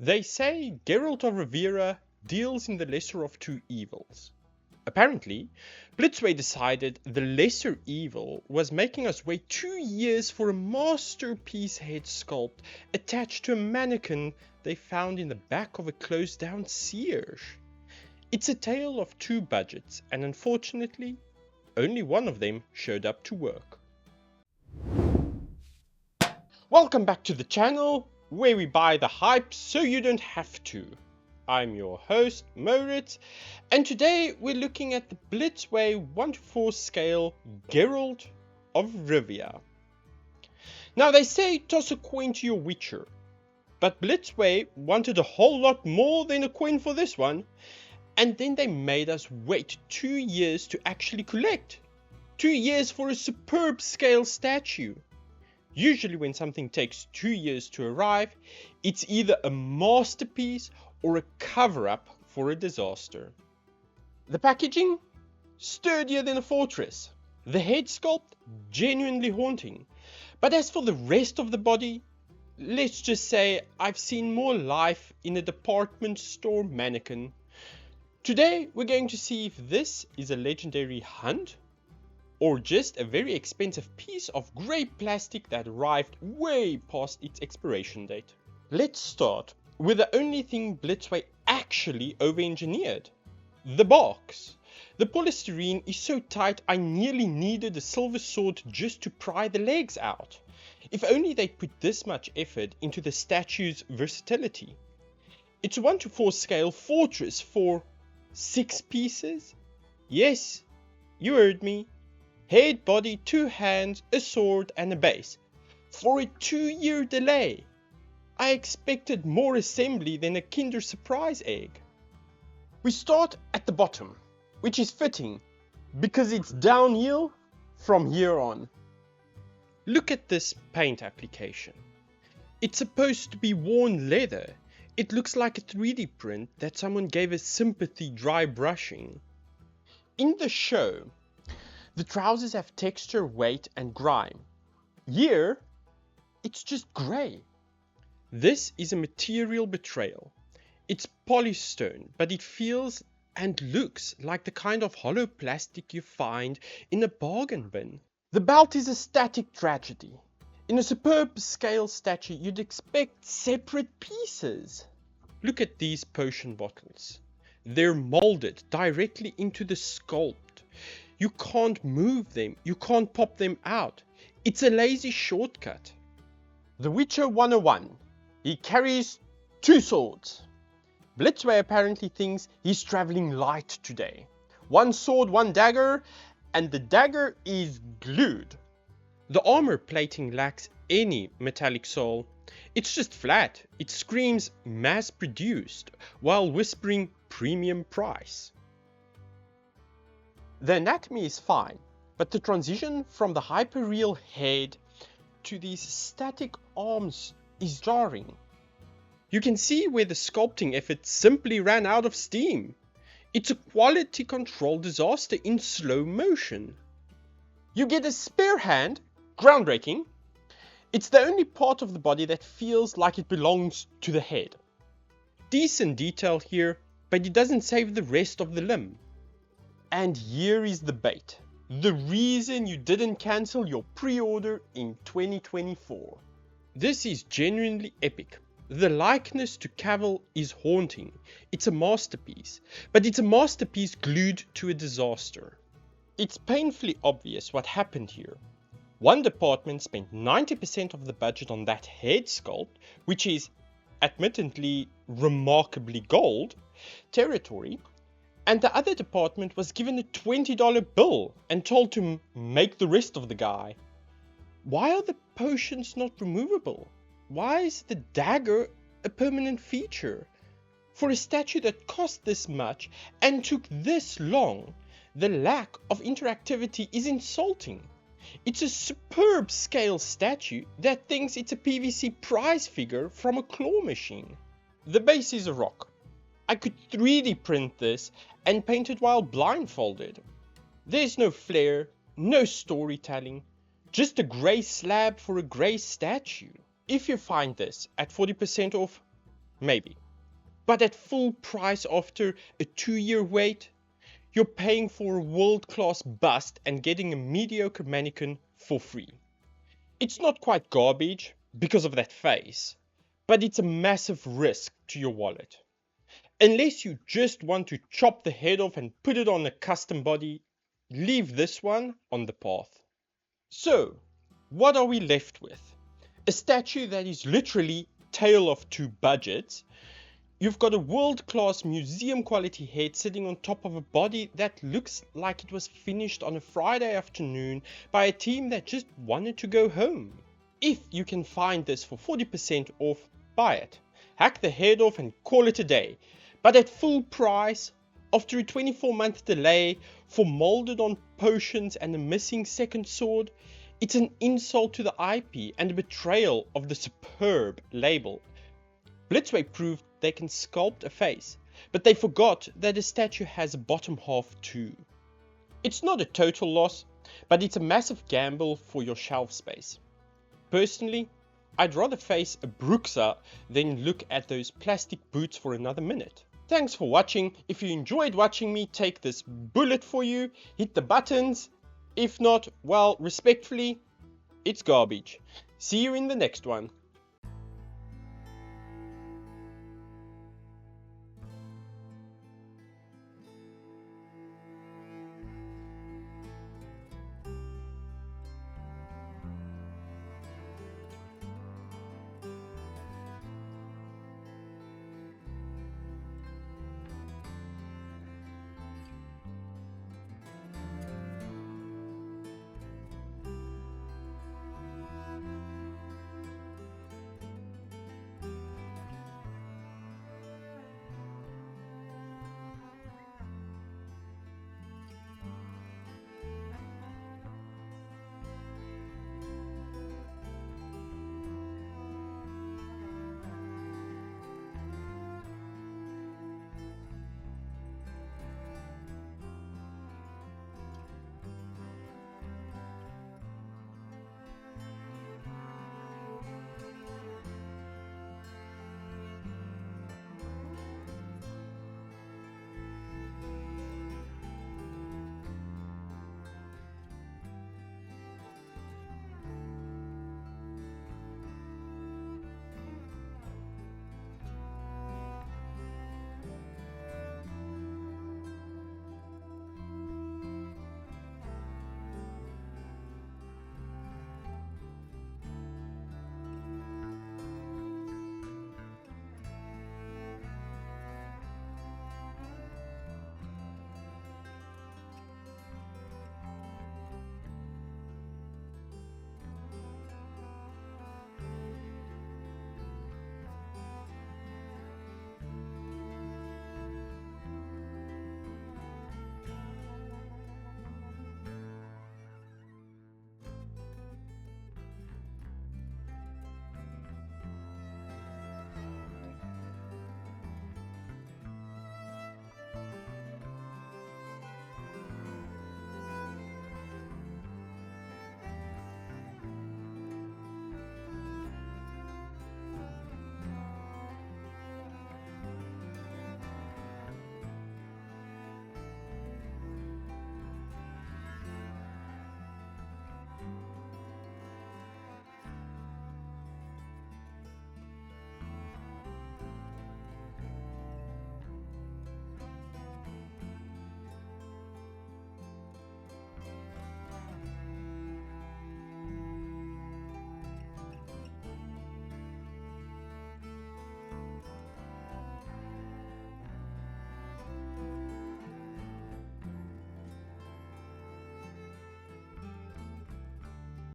They say Geralt of Rivia deals in the lesser of two evils. Apparently, Blitzway decided the lesser evil was making us wait 2 years for a masterpiece head sculpt attached to a mannequin they found in the back of a closed down Sears. It's a tale of two budgets, and unfortunately, only one of them showed up to work. Welcome back to the channel, where we buy the hype so you don't have to. I'm your host, Moritz, and today we're looking at the Blitzway 1:4 scale Geralt of Rivia. Now they say toss a coin to your Witcher, but Blitzway wanted a whole lot more than a coin for this one, and then they made us wait 2 years to actually collect. 2 years for a superb scale statue. Usually when something takes 2 years to arrive, it's either a masterpiece or a cover-up for a disaster. The packaging? Sturdier than a fortress. The head sculpt? Genuinely haunting. But as for the rest of the body, let's just say I've seen more life in a department store mannequin. Today we're going to see if this is a legendary hunt, or just a very expensive piece of grey plastic that arrived way past its expiration date. Let's start with the only thing Blitzway actually over-engineered. The box. The polystyrene is so tight I nearly needed a silver sword just to pry the legs out. If only they'd put this much effort into the statue's versatility. It's a 1:4 scale fortress for 6 pieces? Yes, you heard me. Head, body, 2 hands, a sword and a base. For a 2-year delay. I expected more assembly than a Kinder Surprise egg. We start at the bottom, which is fitting, because it's downhill from here on. Look at this paint application. It's supposed to be worn leather. It looks like a 3D print that someone gave a sympathy dry brushing. In the show, the trousers have texture, weight and grime. Here, it's just grey. This is a material betrayal. It's polystone, but it feels and looks like the kind of hollow plastic you find in a bargain bin. The belt is a static tragedy. In a superb scale statue, you'd expect separate pieces. Look at these potion bottles. They're molded directly into the sculpt. You can't move them, you can't pop them out. It's a lazy shortcut. The Witcher 101. He carries 2 swords. Blitzway apparently thinks he's traveling light today. 1 sword, 1 dagger, and the dagger is glued. The armor plating lacks any metallic sole. It's just flat. It screams mass produced while whispering premium price. The anatomy is fine, but the transition from the hyperreal head to these static arms is jarring. You can see where the sculpting effort simply ran out of steam. It's a quality control disaster in slow motion. You get a spare hand, groundbreaking. It's the only part of the body that feels like it belongs to the head. Decent detail here, but it doesn't save the rest of the limb. And here is the bait. The reason you didn't cancel your pre-order in 2024. This is genuinely epic. The likeness to Cavill is haunting. It's a masterpiece, but it's a masterpiece glued to a disaster. It's painfully obvious what happened here. One department spent 90% of the budget on that head sculpt, which is admittedly remarkably gold territory, and the other department was given a $20 bill and told to make the rest of the guy. Why are the potions not removable? Why is the dagger a permanent feature? For a statue that cost this much and took this long, the lack of interactivity is insulting. It's a superb scale statue that thinks it's a PVC prize figure from a claw machine. The base is a rock. I could 3D print this and paint it while blindfolded. There's no flair, no storytelling, just a grey slab for a grey statue. If you find this at 40% off, Maybe. But at full price after a 2-year wait, you're paying for a world-class bust and getting a mediocre mannequin for free. It's not quite garbage because of that face, but it's a massive risk to your wallet. Unless you just want to chop the head off and put it on a custom body, leave this one on the path. So, what are we left with? A statue that is literally tale of two budgets. You've got a world-class museum quality head sitting on top of a body that looks like it was finished on a Friday afternoon by a team that just wanted to go home. If you can find this for 40% off, buy it. Hack the head off and call it a day. But at full price, after a 24-month delay for molded on potions and a missing second sword, it's an insult to the IP and a betrayal of the superb label. Blitzway proved they can sculpt a face, but they forgot that a statue has a bottom half too. It's not a total loss, but it's a massive gamble for your shelf space. Personally, I'd rather face a Bruxa than look at those plastic boots for another minute. Thanks for watching. If you enjoyed watching me take this bullet for you, hit the buttons. If not, well, respectfully, it's garbage. See you in the next one.